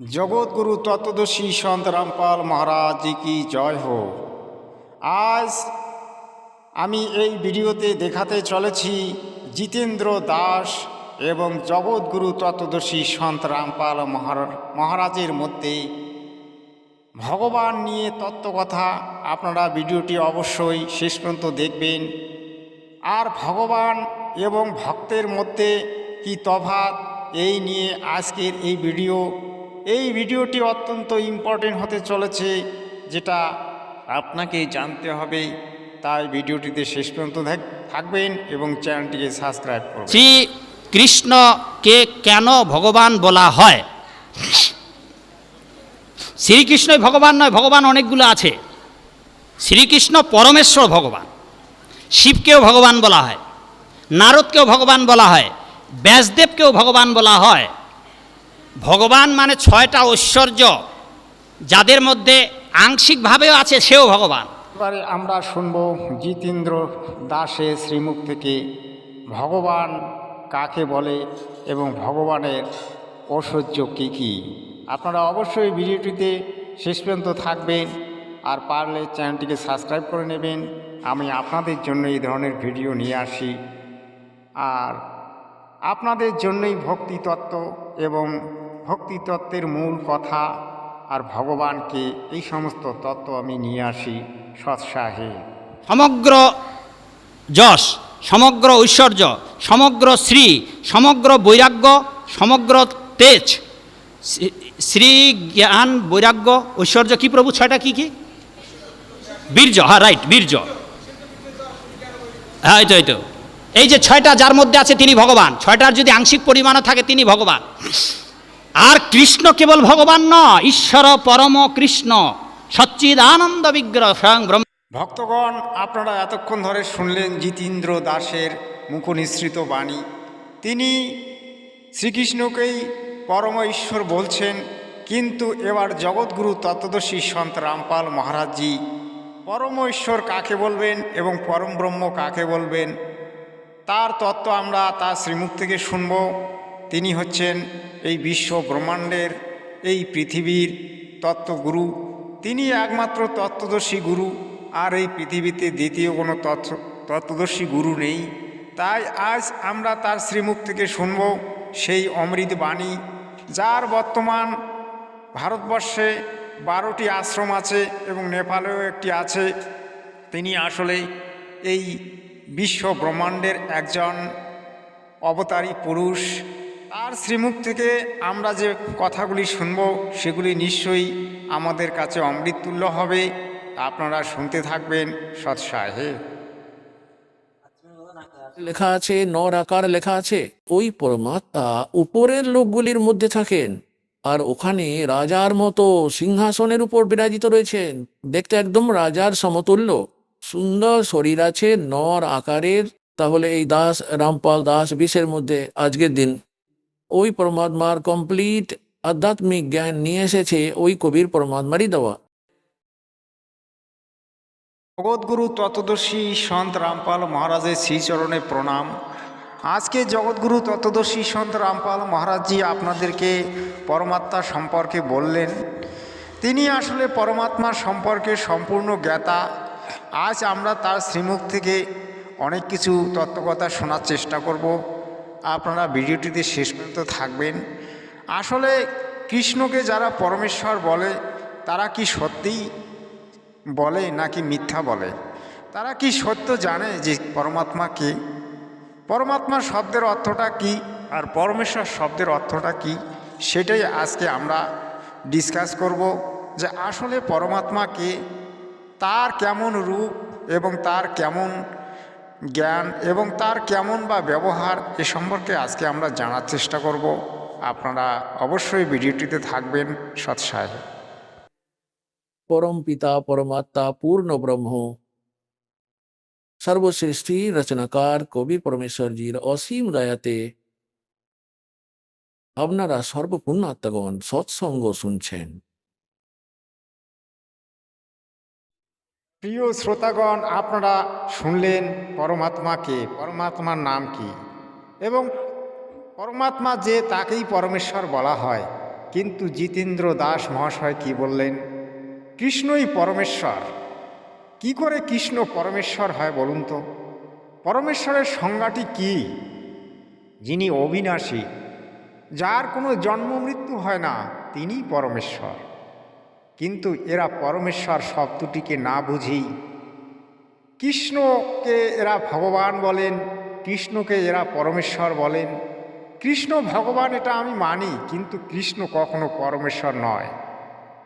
जगतगुरु तत्वदर्शी संत रामपाल महाराज जी की जय हो। आज আমি এই ভিডিওতে দেখাতে চলেছি জিতেন্দ্র দাস এবং জগৎগুরু তত্ত্বদর্শী সন্ত রামপাল মহারাজের মধ্যে ভগবান নিয়ে তত্ত্বকথা। আপনারা ভিডিওটি অবশ্যই শেষ পর্যন্ত দেখবেন। আর ভগবান এবং ভক্তের মধ্যে কি তফাৎ এই নিয়ে আজকের এই ভিডিওটি অত্যন্ত ইম্পর্টেন্ট হতে চলেছে, যেটা আপনাকে জানতে হবে। তাই ভিডিওটিতে শেষ পর্যন্ত থাকবেন এবং চ্যানেলটিকে সাবস্ক্রাইব করবেন। শ্রী কৃষ্ণকে কেন ভগবান বলা হয়? শ্রীকৃষ্ণই ভগবান নয়, ভগবান অনেকগুলো আছে। শ্রীকৃষ্ণ পরমেশ্বর ভগবান। শিবকেও ভগবান বলা হয়, নারদকেও ভগবান বলা হয়, ব্যাসদেবকেও ভগবান বলা হয়। ভগবান মানে ছয়টা ঐশ্বর্য, যাদের মধ্যে আংশিকভাবেও আছে সেও ভগবান। এবারে আমরা শুনব জিতেন্দ্র দাসের শ্রীমুখ থেকে ভগবান কাকে বলে এবং ভগবানের ঐশ্বর্য কী কী। আপনারা অবশ্যই ভিডিওটিতে শেষ পর্যন্ত থাকবেন, আর পারলে চ্যানেলটিকে সাবস্ক্রাইব করে নেবেন। আমি আপনাদের জন্য এই ধরনের ভিডিও নিয়ে আসি, আর আপনাদের জন্যই ভক্তিতত্ত্ব এবং ভক্তিতত্ত্বের মূল কথা আর ভগবানকে এই সমস্ত তত্ত্ব আমি নিয়ে আসি সৎসাহে। সমগ্র যশ, সমগ্র ঐশ্বর্য, সমগ্র শ্রী, সমগ্র বৈরাগ্য, সমগ্র তেজ, শ্রী, জ্ঞান, বৈরাগ্য, ঐশ্বর্য কি প্রভু? ছয়টা কি কি? বীর্য, হ্যাঁ রাইট, বীর্য। হ্যাঁ এই তো এই যে ছয়টা যার মধ্যে আছে তিনি ভগবান। ছয়টার যদি আংশিক পরিমাণও থাকে তিনি ভগবান। আর কৃষ্ণ কেবল ভগবান নয়, ঈশ্বর পরম কৃষ্ণ সচ্চিদানন্দ বিগ্রহ স্বয়ং ব্রহ্ম। ভক্তগণ, আপনারা এতক্ষণ ধরে শুনলেন জিতেন্দ্র দাসের মুখনিসৃত বাণী। তিনি শ্রীকৃষ্ণকেই পরম ঈশ্বর বলছেন, কিন্তু এবার জগৎগুরু তত্ত্বদর্শী সন্ত রামপাল মহারাজজি পরম ঈশ্বর কাকে বলবেন এবং পরম ব্রহ্ম কাকে বলবেন তার তত্ত্ব আমরা তার শ্রীমুখ থেকে শুনব। তিনি হচ্ছেন এই বিশ্ব ব্রহ্মাণ্ডের, এই পৃথিবীর তত্ত্বগুরু। তিনি একমাত্র তত্ত্বদর্শী গুরু, আর এই পৃথিবীতে দ্বিতীয় কোনো তত্ত্বদর্শী গুরু নেই। তাই আজ আমরা তার শ্রীমুখ থেকে শুনব সেই অমৃত বাণী, যার বর্তমান ভারতবর্ষে 12টি আশ্রম আছে এবং নেপালেও একটি আছে। তিনি আসলে এই বিশ্ব ব্রহ্মাণ্ডের একজন অবতারী পুরুষ। তার শ্রীমুখ থেকে আমরা যে কথাগুলি শুনব সেগুলি নিশ্চয়ই আমাদের কাছে অমৃততুল্য হবে। আপনারা শুনতে থাকবেন সৎসাহে। লেখা আছে, নর আকার লেখা আছে। ওই পরমাত্মা উপরের লোকগুলির মধ্যে থাকেন, আর ওখানে রাজার মতো সিংহাসনের উপর বিরাজিত রয়েছেন। দেখতে একদম রাজার সমতুল্য, সুন্দর শরীর আছে, নর আকারের। তাহলে এই দাস রামপাল দাস 20-এর মধ্যে আজকের দিন ওই পরমাত্মার কমপ্লিট আধ্যাত্মিক জ্ঞান নিয়ে এসেছে ওই কবির পরমাত্মারই দেওয়া। জগৎগুরু তত্ত্বদর্শী সন্ত রামপাল মহারাজের শ্রীচরণে প্রণাম। আজকে জগৎগুরু তত্ত্বদর্শী সন্ত রামপাল মহারাজজি আপনাদেরকে পরমাত্মা সম্পর্কে বললেন। তিনি আসলে পরমাত্মার সম্পর্কে সম্পূর্ণ জ্ঞাতা। আজ আমরা তার শ্রীমুখ থেকে অনেক কিছু তত্ত্বকথা শোনার চেষ্টা করব। আপনারা ভিডিওটিতে শেষ পর্যন্ত থাকবেন। আসলে কৃষ্ণকে যারা পরমেশ্বর বলে তারা কি সত্যিই বলে নাকি মিথ্যা বলে? তারা কি সত্য জানে যে পরমাত্মা কে? পরমাত্মা শব্দের অর্থটা কি আর পরমেশ্বর শব্দের অর্থটা কি, সেটাই আজকে আমরা ডিসকাস করব। যে আসলে পরমাত্মা কে, তার কেমন রূপ এবং তার কেমন জ্ঞান এবং তার কেমন বা ব্যবহার, এ সম্পর্কে আজকে আমরা জানার চেষ্টা করব। আপনারা অবশ্যই ভিডিওটিতে থাকবেন সৎসাহে। পরম পিতা পরমাত্মা পূর্ণ ব্রহ্ম সর্বশ্রেষ্ঠী রচনাকার কবি পরমেশ্বরজির অসীম দয়াতে আপনারা সর্বপুণ্যাত্মাগণ সৎসঙ্গ শুনছেন। প্রিয় শ্রোতাগণ, আপনারা শুনলেন পরমাত্মাকে, পরমাত্মার নাম কি, এবং পরমাত্মা যে তাকেই পরমেশ্বর বলা হয়। কিন্তু জিতেন্দ্র দাস মহাশয় কি বললেন? কৃষ্ণই পরমেশ্বর। কি করে কৃষ্ণ পরমেশ্বর হয় বলুন তো? পরমেশ্বরের সংজ্ঞাটি কি? যিনি অবিনাশী, যার কোনো জন্ম মৃত্যু হয় না, তিনিই পরমেশ্বর। কিন্তু এরা পরমেশ্বর শব্দটিকে না বুঝেই কৃষ্ণকে এরা ভগবান বলেন, কৃষ্ণকে এরা পরমেশ্বর বলেন। কৃষ্ণ ভগবান এটা আমি মানি, কিন্তু কৃষ্ণ কখনো পরমেশ্বর নয়।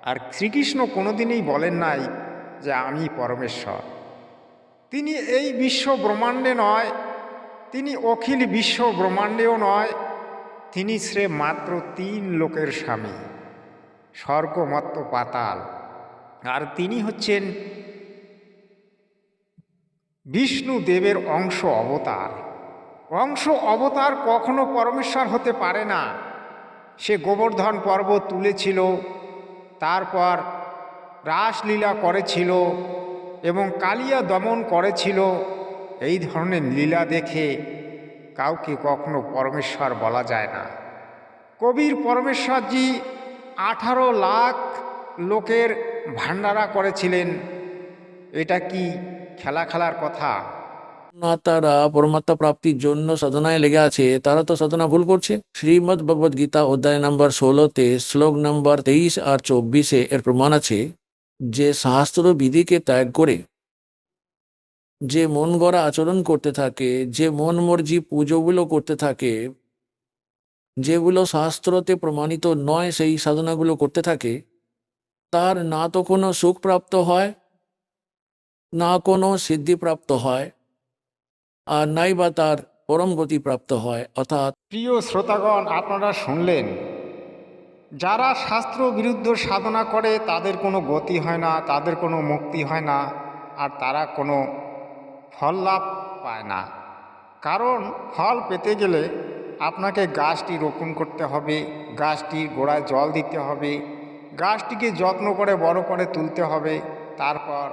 আর শ্রীকৃষ্ণ কোনোদিনই বলেন নাই যে আমি পরমেশ্বর। তিনি এই বিশ্ব ব্রহ্মাণ্ডে নয়, তিনি অখিল বিশ্ব ব্রহ্মাণ্ডেও নয়, তিনি শ্রে মাত্র 3 লোকের স্বামী, স্বর্গ মর্ত্য পাতাল। আর তিনি হচ্ছেন বিষ্ণু দেবের অংশ অবতার। অংশ অবতার কখনো পরমেশ্বর হতে পারে না। সে গোবর্ধন পর্বত তুলেছিল, তারপর রাসলীলা করেছিল এবং কালিয়া দমন করেছিল। এই ধরনের লীলা দেখে কাউকে কখনো পরমেশ্বর বলা যায় না। কবির পরমেশ্বরজি 18 লাখ লোকের ভান্ডারা করেছিলেন। এটা কি খেলা খেলার কথা? তারা পরমাত্মা প্রাপ্তির জন্য সাধনায় লেগে আছে, তারা তো সাধনা ভুল করছে। শ্রীমদ্ ভগবদ গীতা অধ্যায় নম্বর 16-তে শ্লোক নম্বর 23 আর 24-এ এর প্রমাণ আছে যে শাস্ত্র বিধিকে ত্যাগ করে যে মন গড়া আচরণ করতে থাকে, যে মন মর্জি পুজোগুলো করতে থাকে, যেগুলো শাস্ত্রতে প্রমাণিত নয় সেই সাধনাগুলো করতে থাকে, তার না তো কোনো সুখ প্রাপ্ত হয়, না কোনো সিদ্ধি প্রাপ্ত হয়, আর নাই বা তার পরম গতি প্রাপ্ত হয়। অর্থাৎ প্রিয় শ্রোতাগণ, আপনারা শুনলেন, যারা শাস্ত্র বিরুদ্ধ সাধনা করে তাদের কোনো গতি হয় না, তাদের কোনো মুক্তি হয় না, আর তারা কোনো ফল লাভ পায় না। কারণ ফল পেতে গেলে আপনাকে গাছটি রোপণ করতে হবে, গাছটির গোড়ায় জল দিতে হবে, গাছটিকে যত্ন করে বড় করে তুলতে হবে, তারপর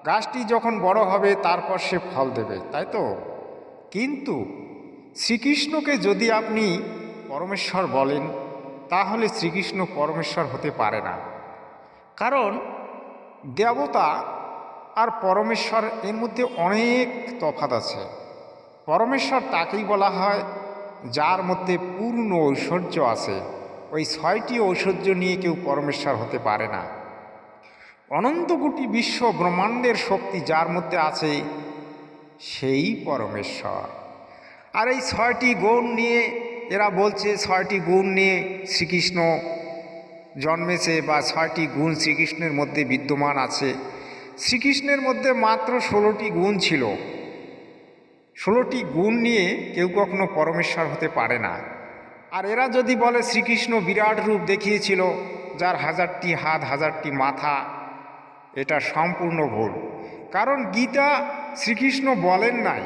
গাছটি যখন বড় হবে তারপর সে ফল দেবে, তাই তো? কিন্তু শ্রীকৃষ্ণকে যদি আপনি পরমেশ্বর বলেন, তাহলে শ্রীকৃষ্ণ পরমেশ্বর হতে পারে না। কারণ দেবতা আর পরমেশ্বর এর মধ্যে অনেক তফাৎ আছে। পরমেশ্বর তাকেই বলা হয় যার মধ্যে পূর্ণ ঐশ্বর্য আছে। ওই 6টি ঐশ্বর্য নিয়ে কেউ পরমেশ্বর হতে পারে না। অনন্ত কোটি বিশ্ব ব্রহ্মাণ্ডের শক্তি যার মধ্যে আছে সেই পরমেশ্বর। আর এই 6টি গুণ নিয়ে এরা বলছে 6টি গুণ নিয়ে শ্রীকৃষ্ণ জন্মেছে, বা 6টি গুণ শ্রীকৃষ্ণের মধ্যে বিদ্যমান আছে। শ্রীকৃষ্ণের মধ্যে মাত্র 16টি গুণ ছিল। 16টি গুণ নিয়ে কেউ কখনো পরমেশ্বর হতে পারে না। আর এরা যদি বলে শ্রীকৃষ্ণ বিরাট রূপ দেখিয়েছিল, যার 1000টি হাত 1000টি মাথা, এটা সম্পূর্ণ ভুল। কারণ গীতা শ্রীকৃষ্ণ বলেন নাই,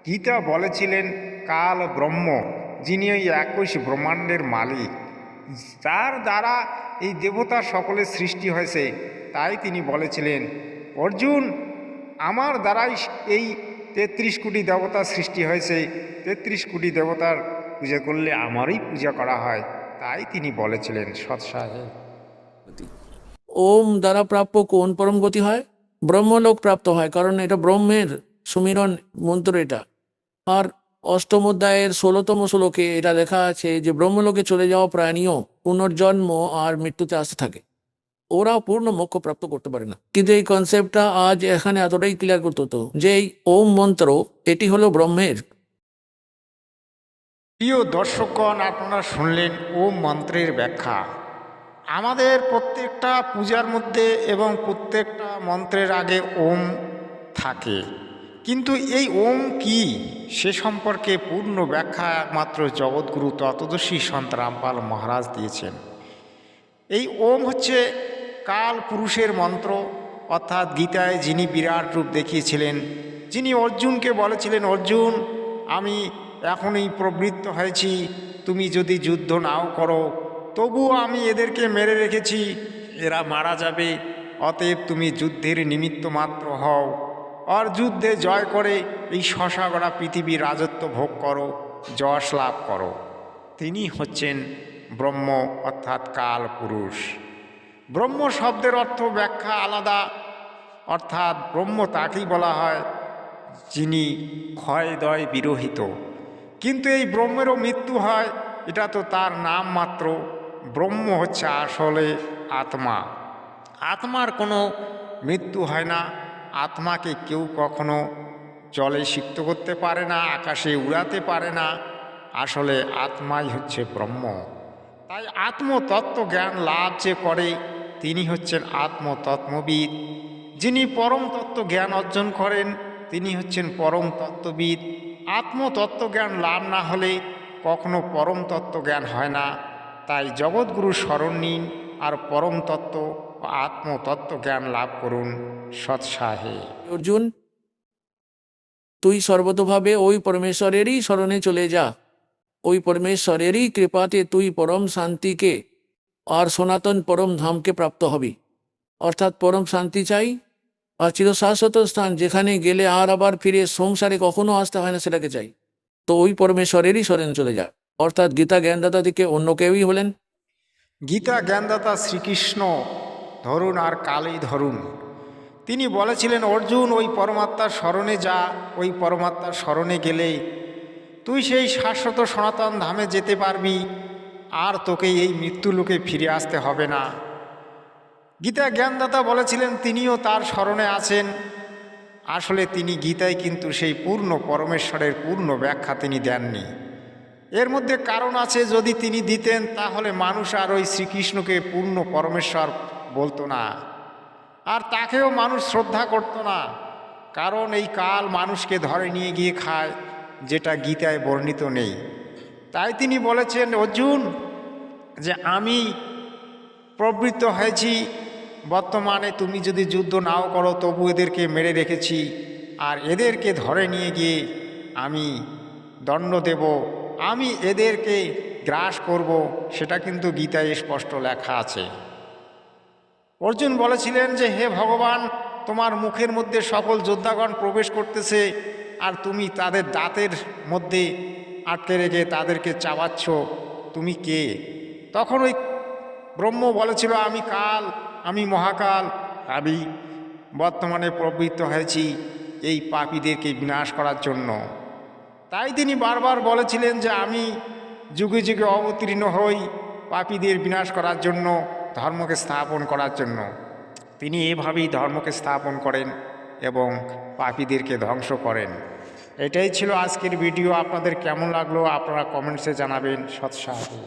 গীতা বলেছিলেন কাল ব্রহ্ম, যিনি ওই 21 ব্রহ্মাণ্ডের মালিক, যার দ্বারা এই দেবতা সকলের সৃষ্টি হয়েছে। তাই তিনি বলেছিলেন, অর্জুন, আমার দ্বারাই এই 33 কোটি দেবতা সৃষ্টি হয়েছে, 33 কোটি দেবতার পূজা করলে আমারই পূজা করা হয়। তাই তিনি বলেছিলেন সৎসাহে। ওম দ্বারা প্রাপ্য কোন পরম গতি হয়? ব্রহ্মলোক প্রাপ্ত হয়, কারণ এটা ব্রহ্মের সুমিরন মন্ত্র এটা। আর অষ্টম অধ্যায়ের 16তম শ্লোকে এটা লেখা আছে যে ব্রহ্মলোকে চলে যাওয়া প্রাণীও পুনর্জন্ম আর মৃত্যুতে আসতে থাকে, ওরা পূর্ণ মোক্ষ প্রাপ্ত করতে পারে না। কিন্তু এই কনসেপ্টটা আজ এখানে এতটাই ক্লিয়ার করতে হতো যে এই ওম মন্ত্র এটি হলো ব্রহ্মের। প্রিয় দর্শকগণ, আপনারা শুনলেন ওম মন্ত্রের ব্যাখ্যা। আমাদের প্রত্যেকটা পূজার মধ্যে এবং প্রত্যেকটা মন্ত্রের আগে ওম থাকে, কিন্তু এই ওম কি সে সম্পর্কে পূর্ণ ব্যাখ্যা একমাত্র জগৎগুরু তত্ত্বদর্শী সন্ত রামপাল মহারাজ দিয়েছেন। এই ওম হচ্ছে কাল পুরুষের মন্ত্র, অর্থাৎ গীতায় যিনি বিরাট রূপ দেখিয়েছিলেন, যিনি অর্জুনকে বলেছিলেন, অর্জুন, আমি এখনই প্রবৃত্ত হয়েছি, তুমি যদি যুদ্ধ নাও করো তবুও আমি এদেরকে মেরে রেখেছি, এরা মারা যাবে, অতএব তুমি যুদ্ধের নিমিত্ত মাত্র হও, আর যুদ্ধে জয় করে এই শশাগড়া পৃথিবীর রাজত্ব ভোগ করো, যশ লাভ করো। তিনি হচ্ছেন ব্রহ্ম অর্থাৎ কাল পুরুষ। ব্রহ্ম শব্দের অর্থ ব্যাখ্যা আলাদা, অর্থাৎ ব্রহ্ম তাকেই বলা হয় যিনি ক্ষয়দয় বিরহিত। কিন্তু এই ব্রহ্মেরও মৃত্যু হয়, এটা তো তার নাম মাত্র। ব্রহ্ম হচ্ছে আসলে আত্মা। আত্মার কোনো মৃত্যু হয় না। আত্মাকে কেউ কখনো জলে সিক্ত করতে পারে না, আকাশে উড়াতে পারে না। আসলে আত্মাই হচ্ছে ব্রহ্ম। তাই আত্মতত্ত্ব জ্ঞান লাভ যে করে তিনি হচ্ছেন আত্মতত্ত্ববিদ। যিনি পরম তত্ত্ব জ্ঞান অর্জন করেন তিনি হচ্ছেন পরম তত্ত্ববিদ। আত্মতত্ত্ব জ্ঞান লাভ না হলে কখনো পরম তত্ত্ব জ্ঞান হয় না। তাই জগৎগুরু শরণ নিন আর পরম তত্ত্ব ও আত্মতত্ত্ব জ্ঞান লাভ করুন সৎসাহে। অর্জুন, তুই সর্বতোভাবে ওই পরমেশ্বরেরই শরণে চলে যা। ওই পরমেশ্বরেরই কৃপাতে তুই পরম শান্তিকে আর সনাতন পরম ধামকে প্রাপ্ত হবি। অর্থাৎ পরম শান্তি চাই আর চিরশাশ্বত স্থান, যেখানে গেলে আর আবার ফিরে সংসারে কখনো আসতে হয় না, সেটাকে চাই। তো ওই পরমেশ্বরেরই শরণে চলে যা। অর্থাৎ গীতা জ্ঞানদাতা থেকে অন্য কেউই হলেন। গীতা জ্ঞানদাতা শ্রীকৃষ্ণ ধরুন আর কালই ধরুন, তিনি বলেছিলেন অর্জুন ওই পরমাত্মার স্মরণে যা। ওই পরমাত্মার স্মরণে গেলে তুই সেই শাশ্বত সনাতন ধামে যেতে পারবি, আর তোকে এই মৃত্যুলোকে ফিরে আসতে হবে না। গীতা জ্ঞানদাতা বলেছিলেন তিনিও তার স্মরণে আছেন। আসলে তিনি গীতায় কিন্তু সেই পূর্ণ পরমেশ্বরের পূর্ণ ব্যাখ্যা তিনি দেননি। এর মধ্যে কারণ আছে, যদি তিনি দিতেন তাহলে মানুষ আর ওই শ্রীকৃষ্ণকে পূর্ণ পরমেশ্বর বলতো না, আর তাকেও মানুষ শ্রদ্ধা করতো না। কারণ এই কাল মানুষকে ধরে নিয়ে গিয়ে খায়, যেটা গীতায় বর্ণিত নেই। তাই তিনি বলেছেন অর্জুন যে আমি প্রবৃত্ত হয়েছি, বর্তমানে তুমি যদি যুদ্ধ নাও করো তবু এদেরকে মেরে রেখেছি, আর এদেরকে ধরে নিয়ে গিয়ে আমি দণ্ড দেব, আমি এদেরকে গ্রাস করব, সেটা কিন্তু গীতায় স্পষ্ট লেখা আছে। অর্জুন বলেছিলেন যে হে ভগবান, তোমার মুখের মধ্যে সকল যোদ্ধাগণ প্রবেশ করতেছে, আর তুমি তাদের দাঁতের মধ্যে আটকে রেখে তাদেরকে চাবাচ্ছ, তুমি কে? তখন ওই ব্রহ্ম বলেছিল আমি কাল, আমি মহাকাল, আমি বর্তমানে প্রবৃত্ত হয়েছি এই পাপীদেরকে বিনাশ করার জন্য। তাই তিনি বারবার বলেছিলেন যে আমি যুগে যুগে অবতীর্ণ হই পাপীদের বিনাশ করার জন্য, ধর্মকে স্থাপন করার জন্য। তিনি এভাবেই ধর্মকে স্থাপন করেন এবং পাপীদেরকে ধ্বংস করেন। এটাই ছিল আজকের ভিডিও। আপনাদের কেমন লাগলো আপনারা কমেন্টসে জানাবেন। সৎসাহে।